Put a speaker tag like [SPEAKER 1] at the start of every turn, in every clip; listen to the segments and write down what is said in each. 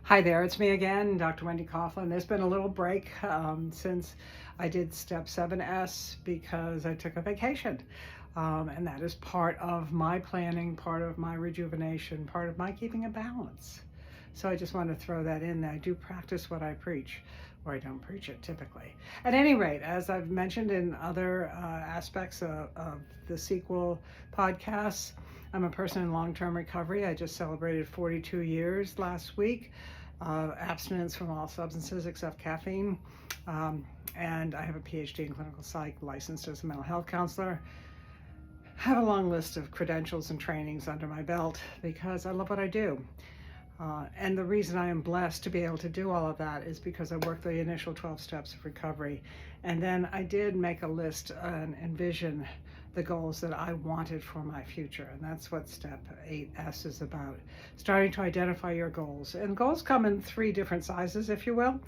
[SPEAKER 1] Hi there, it's me again, Dr. Wendy Coughlin. There's been a little break since I did Step 7S because I took a vacation. And that is part of my planning, part of my rejuvenation, part of my keeping a balance. So I just want to throw that in there. I do practice what I preach, or I don't preach it typically. At any rate, as I've mentioned in other aspects of the sequel podcasts, I'm a person in long-term recovery. I just celebrated 42 years last week. Abstinence from all substances except caffeine. And I have a PhD in clinical psych, licensed as a mental health counselor. I have a long list of credentials and trainings under my belt because I love what I do. And the reason I am blessed to be able to do all of that is because I worked the initial 12 steps of recovery. And then I did make a list and envision the goals that I wanted for my future. And that's what Step 8S is about, starting to identify your goals. And goals come in three different sizes, if you will.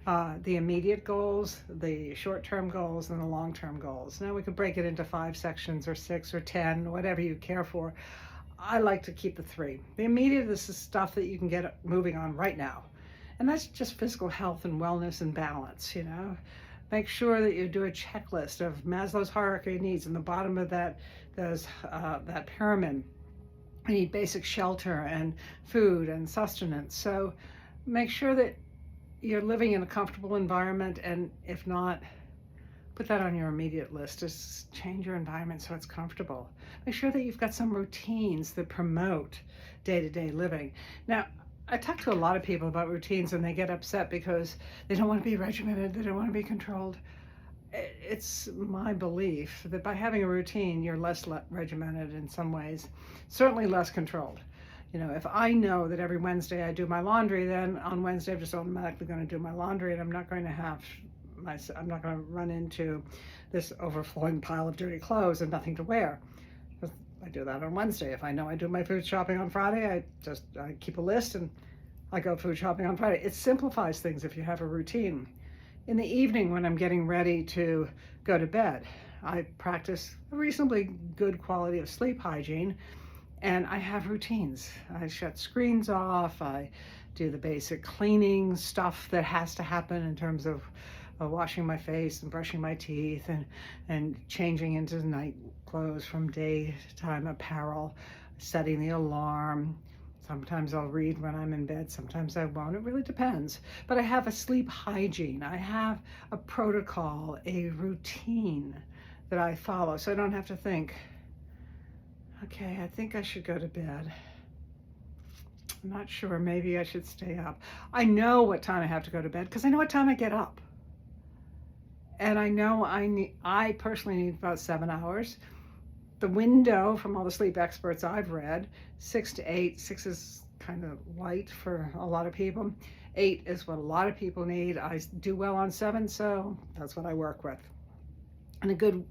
[SPEAKER 1] The immediate goals, the short-term goals, and the long-term goals. Now we could break it into 5 sections or 6 or 10, whatever you care for. I like to keep the 3. The immediate is the stuff that you can get moving on right now. And that's just physical health and wellness and balance, Make sure that you do a checklist of Maslow's hierarchy of needs. In the bottom of that, there's that pyramid. You need basic shelter and food and sustenance. So make sure that you're living in a comfortable environment, and if not, put that on your immediate list. Just change your environment so it's comfortable. Make sure that you've got some routines that promote day-to-day living. Now, I talk to a lot of people about routines and they get upset because they don't want to be regimented, they don't want to be controlled. It's my belief that by having a routine, you're less regimented in some ways, certainly less controlled. If I know that every Wednesday I do my laundry, then on Wednesday I'm just automatically going to do my laundry, and I'm not going to run into this overflowing pile of dirty clothes and nothing to wear. I do that on Wednesday. If I know I do my food shopping on Friday, I keep a list and I go food shopping on Friday. It simplifies things if you have a routine. In the evening, when I'm getting ready to go to bed, I practice a reasonably good quality of sleep hygiene, and I have routines. I shut screens off. I do the basic cleaning stuff that has to happen in terms of washing my face and brushing my teeth and changing into night clothes from daytime apparel, setting the alarm. Sometimes I'll read when I'm in bed, sometimes I won't. It really depends. But I have a sleep hygiene. I have a protocol, a routine that I follow, so I don't have to think, okay, I think I should go to bed. I'm not sure, maybe I should stay up. I know what time I have to go to bed because I know what time I get up. And I know I personally need about 7 hours. The window, from all the sleep experts I've read, 6 to 8. 6 is kind of light for a lot of people. 8 is what a lot of people need. I do well on 7, so that's what I work with. And a good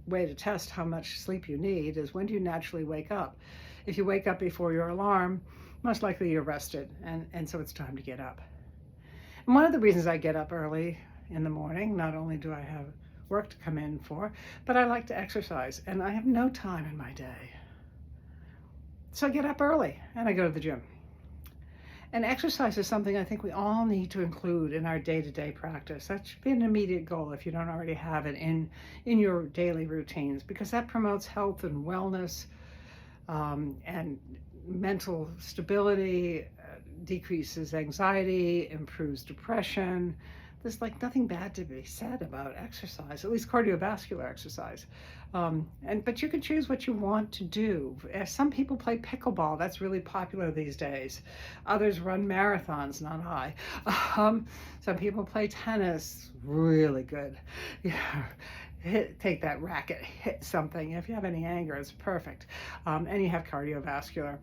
[SPEAKER 1] way to test how much sleep you need is, when do you naturally wake up? If you wake up before your alarm, most likely you're rested, and so it's time to get up. And one of the reasons I get up early in the morning, not only do I have work to come in for, but I like to exercise, and I have no time in my day. So I get up early and I go to the gym. And exercise is something I think we all need to include in our day-to-day practice. That should be an immediate goal if you don't already have it in your daily routines, because that promotes health and wellness and mental stability, decreases anxiety, improves depression. There's nothing bad to be said about exercise, at least cardiovascular exercise. But you can choose what you want to do. Some people play pickleball. That's really popular these days. Others run marathons, not I. Some people play tennis, really good. Take that racket, hit something. If you have any anger, it's perfect. And you have cardiovascular.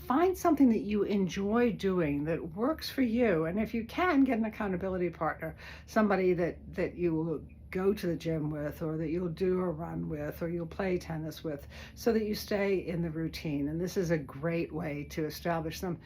[SPEAKER 1] Find something that you enjoy doing that works for you, and if you can, get an accountability partner, somebody that you will go to the gym with, or that you'll do a run with, or you'll play tennis with, so that you stay in the routine. And this is a great way to establish some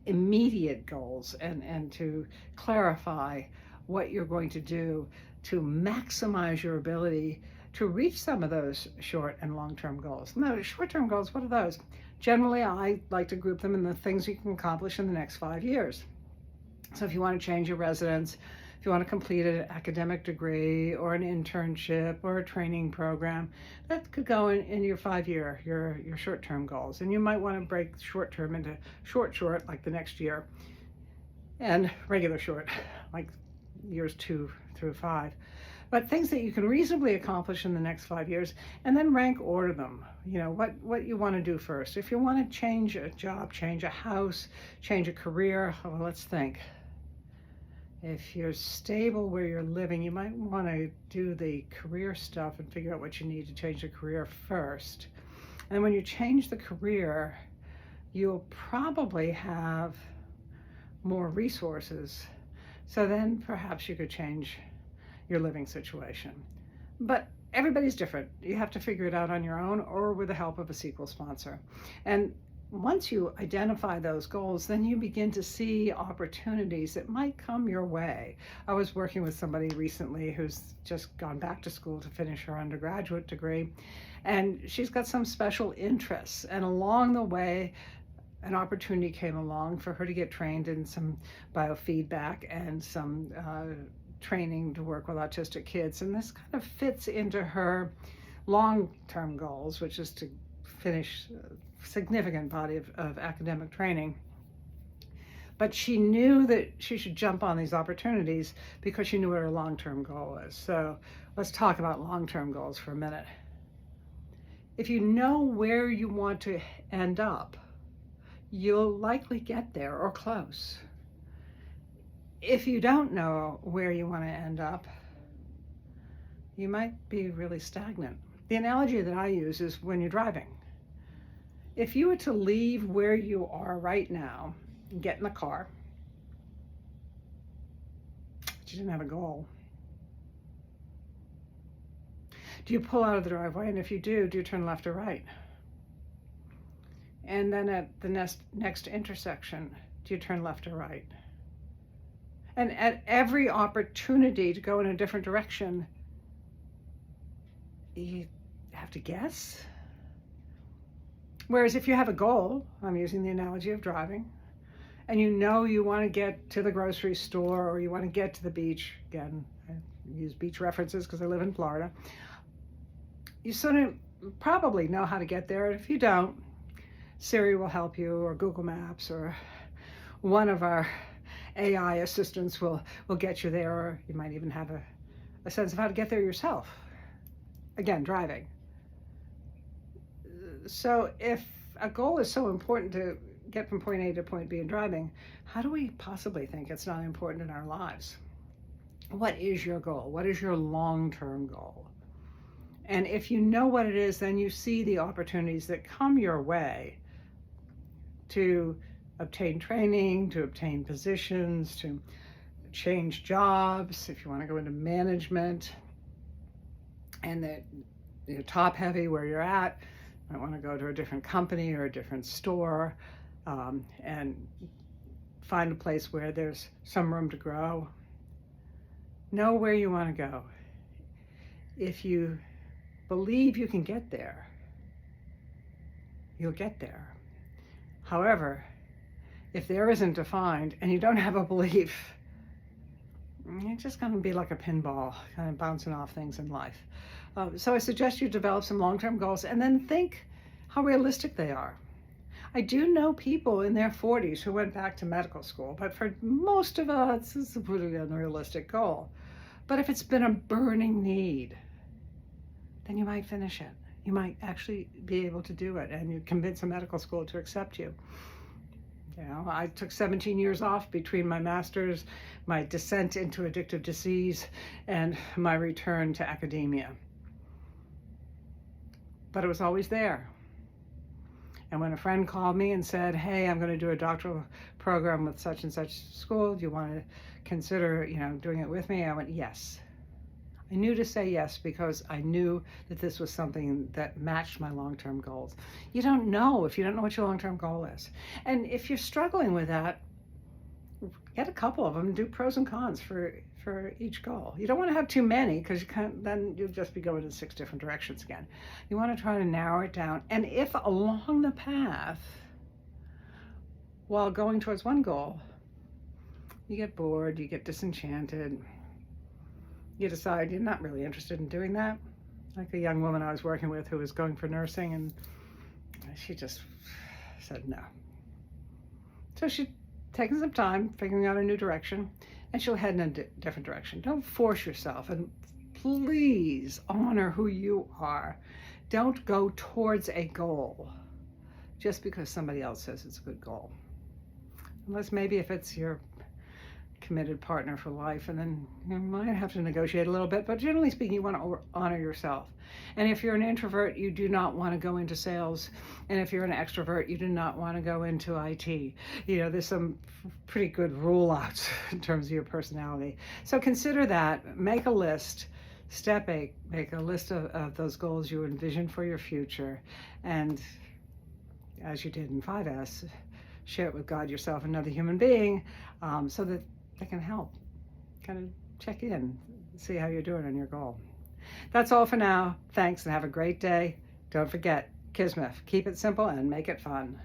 [SPEAKER 1] immediate goals and to clarify what you're going to do to maximize your ability to reach some of those short and long-term goals. Now, short-term goals, what are those? Generally, I like to group them in the things you can accomplish in the next 5 years. So if you want to change your residence, if you want to complete an academic degree or an internship or a training program, that could go in your 5-year, your short-term goals. And you might want to break short-term into short, like the next year, and regular short, like years 2 through 5. But things that you can reasonably accomplish in the next 5 years, and then rank order them. You know, what you want to do first. If you want to change a job, change a house, change a career, well, let's think. If you're stable where you're living, you might want to do the career stuff and figure out what you need to change the career first. And when you change the career, you'll probably have more resources. So then perhaps you could change your living situation. But everybody's different. You have to figure it out on your own or with the help of a sequel sponsor. And once you identify those goals, then you begin to see opportunities that might come your way. I was working with somebody recently who's just gone back to school to finish her undergraduate degree, and she's got some special interests. And along the way, an opportunity came along for her to get trained in some biofeedback and some training to work with autistic kids. And this kind of fits into her long-term goals, which is to finish a significant body of academic training. But she knew that she should jump on these opportunities because she knew what her long-term goal is. So let's talk about long-term goals for a minute. If you know where you want to end up, you'll likely get there or close. If you don't know where you want to end up, you might be really stagnant. The analogy that I use is when you're driving. If you were to leave where you are right now and get in the car, but you didn't have a goal, do you pull out of the driveway? And if you do you turn left or right? And then at the next intersection, do you turn left or right? And at every opportunity to go in a different direction, you have to guess. Whereas if you have a goal, I'm using the analogy of driving, and you know you want to get to the grocery store or you want to get to the beach, again, I use beach references because I live in Florida, you sort of probably know how to get there. If you don't, Siri will help you, or Google Maps, or one of our AI assistants will get you there, or you might even have a sense of how to get there yourself. Again, driving. So if a goal is so important to get from point A to point B in driving, how do we possibly think it's not important in our lives? What is your goal? What is your long-term goal? And if you know what it is, then you see the opportunities that come your way to obtain training, to obtain positions, to change jobs, if you want to go into management, and that you're top heavy where you're at, you might want to go to a different company or a different store, and find a place where there's some room to grow. Know where you want to go. If you believe you can get there, you'll get there. However, if there isn't defined and you don't have a belief, you're just going to be like a pinball, kind of bouncing off things in life. So I suggest you develop some long-term goals and then think how realistic they are. I do know people in their 40s who went back to medical school, but for most of us, it's a pretty unrealistic goal. But if it's been a burning need, then you might finish it. You might actually be able to do it, and you convince a medical school to accept you. You know, I took 17 years off between my master's, my descent into addictive disease, and my return to academia. But it was always there. And when a friend called me and said, hey, I'm going to do a doctoral program with such and such school, do you want to consider, doing it with me? I went, yes. I knew to say yes because I knew that this was something that matched my long-term goals. You don't know if you don't know what your long-term goal is. And if you're struggling with that, get a couple of them and do pros and cons for each goal. You don't want to have too many because then you'll just be going in 6 different directions again. You want to try to narrow it down. And if along the path, while going towards one goal, You get bored, you get disenchanted, you decide you're not really interested in doing that. Like a young woman I was working with who was going for nursing, and she just said no. So she's taken some time figuring out a new direction, and she'll head in a different direction. Don't force yourself, and please honor who you are. Don't go towards a goal just because somebody else says it's a good goal. Unless maybe if it's your committed partner for life, and then you might have to negotiate a little bit, but generally speaking, you want to honor yourself. And if you're an introvert, you do not want to go into sales. And if you're an extrovert, you do not want to go into IT. You know, there's some pretty good rule outs in terms of your personality. So consider that, make a list. Step 8, make a list of those goals you envision for your future. And as you did in 5S, share it with God, yourself, another human being, so that they can help. Kind of check in, see how you're doing on your goal. That's all for now. Thanks and have a great day. Don't forget, Kismet, keep it simple and make it fun.